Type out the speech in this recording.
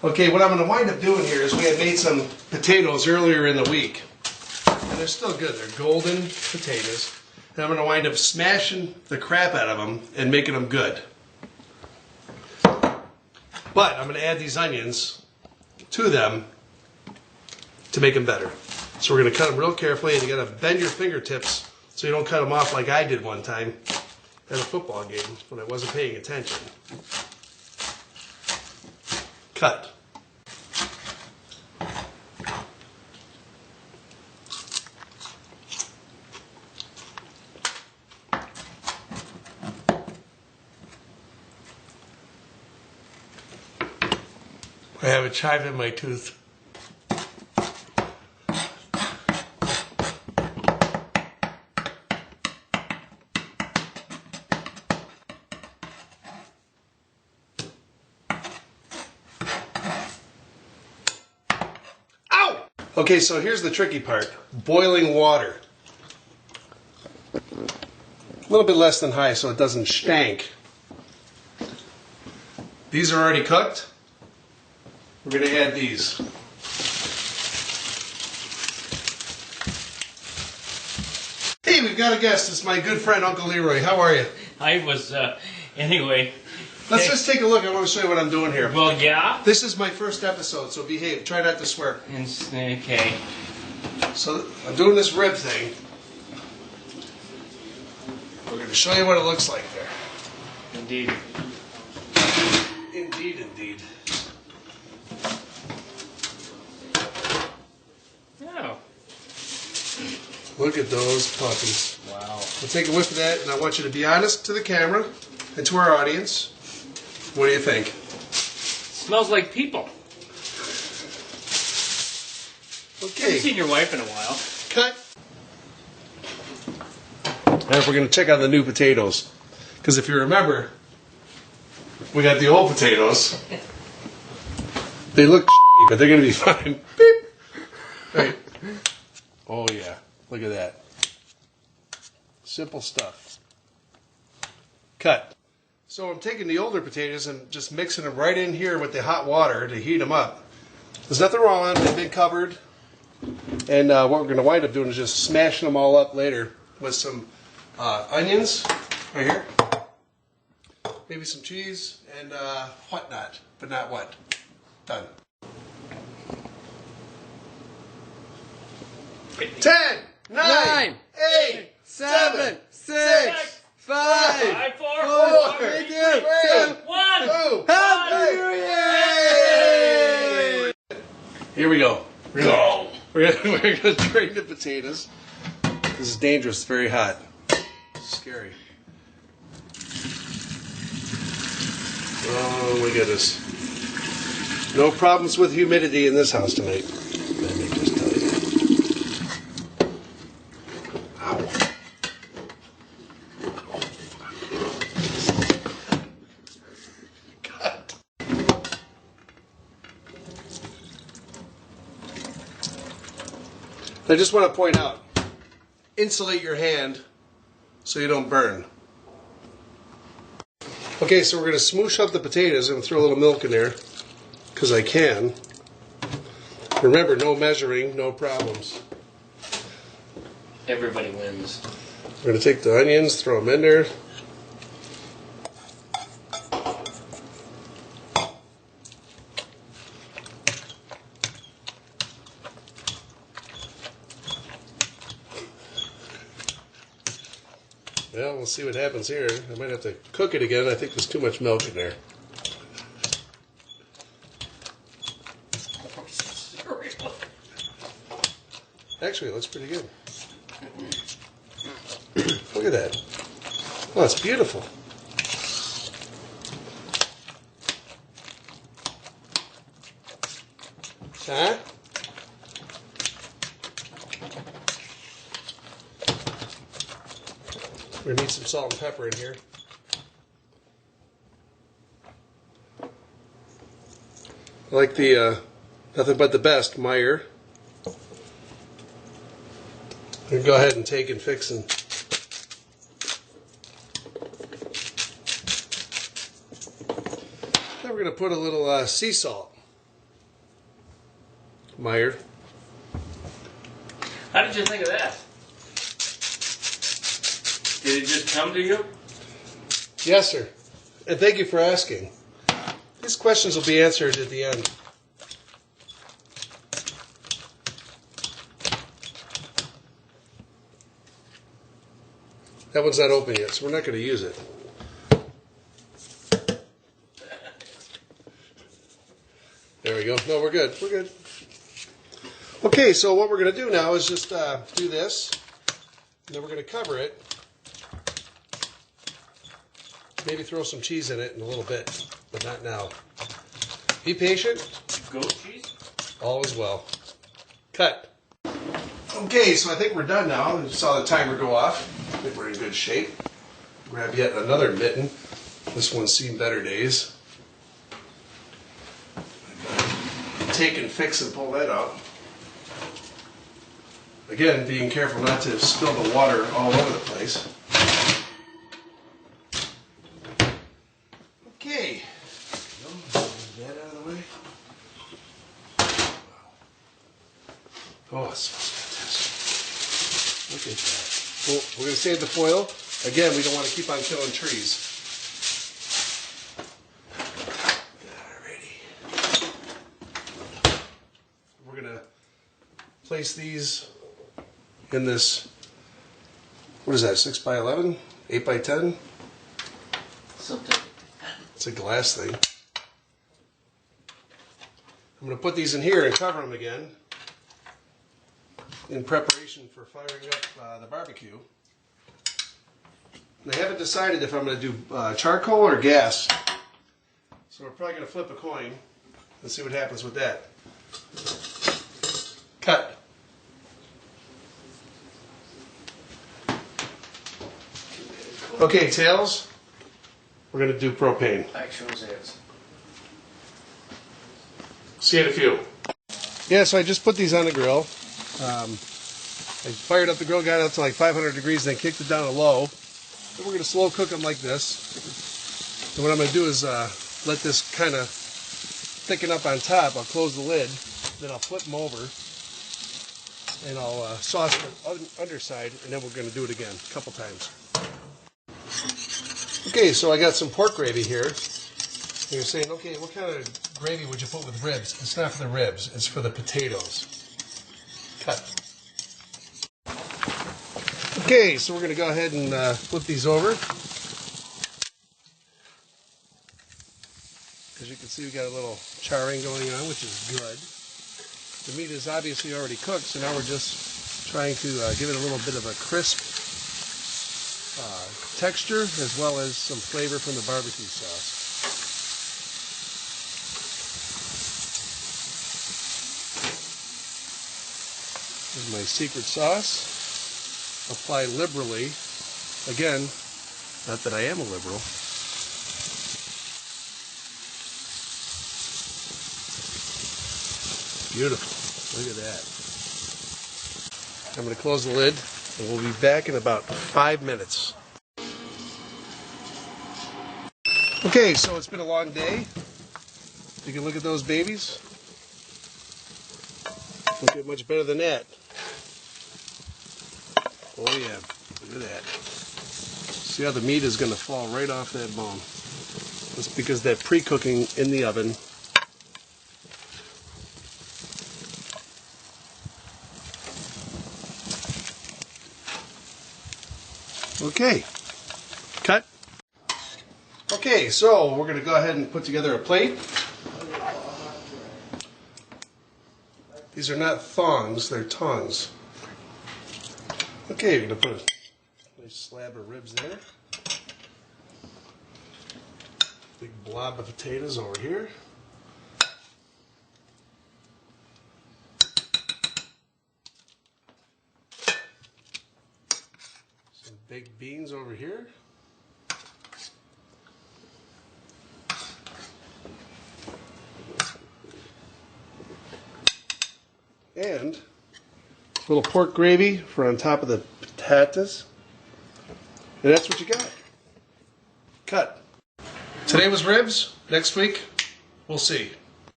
Okay, what I'm going to wind up doing here is we had made some potatoes earlier in the week. And they're still good. They're golden potatoes. And I'm going to wind up smashing the crap out of them and making them good. But I'm going to add these onions to them to make them better. So we're going to cut them real carefully, and you got to bend your fingertips so you don't cut them off like I did one time at a football game when I wasn't paying attention. Cut. I have a chive in my tooth. Ow! Okay, so here's the tricky part. Boiling water. A little bit less than high so it doesn't stank. These are already cooked. We're going to add these. Hey, we've got a guest. It's my good friend, Uncle Leroy. How are you? I was, anyway. Let's just take a look. I want to show you what I'm doing here. Well, yeah. This is my first episode, so behave. Try not to swear. Okay. So, I'm doing this rib thing. We're going to show you what it looks like there. Indeed. Indeed, indeed. Oh. Look at those puppies. Wow. We'll take a whiff of that, and I want you to be honest to the camera and to our audience. What do you think? Smells like people. I Okay. haven't seen your wife in a while. Cut. Now we're going to check out the new potatoes. Because if you remember, we got the old potatoes. They look shitty, but they're going to be fine. Beep. Right. Oh yeah. Look at that. Simple stuff. Cut. So I'm taking the older potatoes and just mixing them right in here with the hot water to heat them up. There's nothing wrong with them. They've been covered. And what we're going to wind up doing is just smashing them all up later with some onions right here. Maybe some cheese and whatnot, but not what. Done. 10, 9, 8, 7, 6, 5, 4, 3, 2, 1. 2. Happy New Year! Here we go. Go. We're gonna drain the potatoes. This is dangerous. It's very hot. Scary. Oh my goodness. No problems with humidity in this house tonight. Let me just tell you. Ow. God. I just want to point out, insulate your hand so you don't burn. Okay, so we're going to smoosh up the potatoes and throw a little milk in there, because I can. Remember, no measuring, no problems. Everybody wins. We're going to take the onions, throw them in there. Well, we'll see what happens here. I might have to cook it again. I think there's too much milk in there. Actually, it looks pretty good. Look at that. Oh, it's beautiful. Huh? We're going to need some salt and pepper in here. I like the Nothing But the Best Meyer. We can go ahead and take and fix and then we're going to put a little sea salt. Meyer. How did you think of that? Did it just come to you? Yes, sir. And thank you for asking. These questions will be answered at the end. That one's not open yet, so we're not going to use it. There we go. No, we're good. We're good. Okay, so what we're going to do now is just do this. And then we're going to cover it. Maybe throw some cheese in it in a little bit, but not now. Be patient. Goat cheese? All is well. Cut. Okay, so I think we're done now. You saw the timer go off. I think we're in good shape. Grab yet another mitten. This one's seen better days. Take and fix and pull that out. Again, being careful not to spill the water all over the place. Okay. Get that out of the way. Oh, it smells fantastic. Look at that. Well, we're going to save the foil. Again, we don't want to keep on killing trees. Alrighty. We're going to place these in this, what is that, 6 by 11? 8 by 10? Something. It's a glass thing. I'm going to put these in here and cover them again in preparation for firing up the barbecue. And I haven't decided if I'm going to do charcoal or gas. So we're probably going to flip a coin and see what happens with that. Cut. Okay, tails. We're going to do propane. Actual is. See you in a few. Yeah, so I just put these on the grill. I fired up the grill, got it up to like 500 degrees, then kicked it down to low. Then we're going to slow cook them like this. And what I'm going to do is let this kind of thicken up on top. I'll close the lid, then I'll flip them over, and I'll sauce the underside, and then we're going to do it again a couple times. Okay, so I got some pork gravy here. And you're saying, okay, what kind of gravy would you put with ribs? It's not for the ribs, it's for the potatoes. Cut. Okay, so we're going to go ahead and flip these over. As you can see, we got a little charring going on, which is good. The meat is obviously already cooked, so now we're just trying to give it a little bit of a crisp texture, as well as some flavor from the barbecue sauce. This is my secret sauce. Apply liberally. Again, not that I am a liberal. Beautiful. Look at that. I'm going to close the lid, and we'll be back in about 5 minutes. Okay, so it's been a long day. You can look at those babies. Don't get much better than that. Oh yeah, look at that. See how the meat is going to fall right off that bone. That's because that pre-cooking in the oven. Okay, cut. Okay, so we're going to go ahead and put together a plate. These are not thongs, they're tongs. Okay, you're going to put a nice slab of ribs there. Big blob of potatoes over here. Some baked beans over here. And a little pork gravy for on top of the potatoes. And that's what you got. Cut. Today was ribs. Next week, we'll see.